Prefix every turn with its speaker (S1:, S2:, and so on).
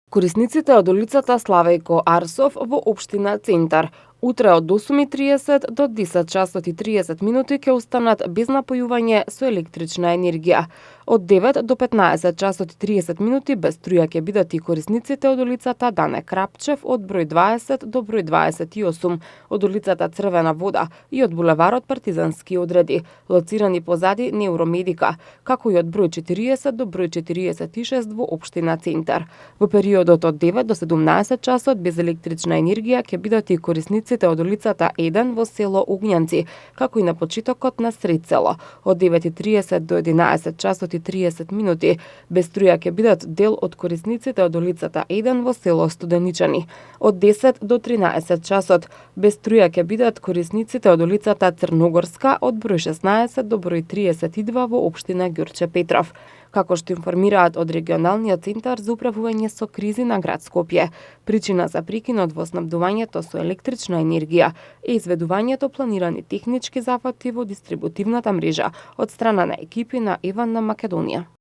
S1: Корисниците од улицата Славејко Арсов во општина Центар утре од 8:30 до 10 часот и 30 минути ќе останат без напојување со електрична енергија. Од 9 до 15 часот и 30 минути без струја ќе бидат и корисниците од улицата Дане Крапчев од број 20 до број 28, од улицата Црвена вода и од булеварот Партизански одреди, лоцирани позади Невромедика, како и од број 40 до број 46 во општина Центар. Во периодот од 9 до 17 часот без електрична енергија ќе бидат и корисниците од улицата 1 во село Огњанци, како и на почетокот на сред село. Од 9:30 до 11 часот и 30 минути без струја ќе бидат дел од корисниците од улицата 1 во село Студеничани. Од 10 до 13 часот без струја ќе бидат корисниците од улицата Црногорска од број 16 до број 32 во општина Ѓурче Петров. Како што информираат од регионалниот центар за управување со кризи на град Скопје, причина за прекинот во снабдувањето со електрична енергија е изведувањето планирани технички зафати во дистрибутивната мрежа од страна на екипи на Еван на Македонија.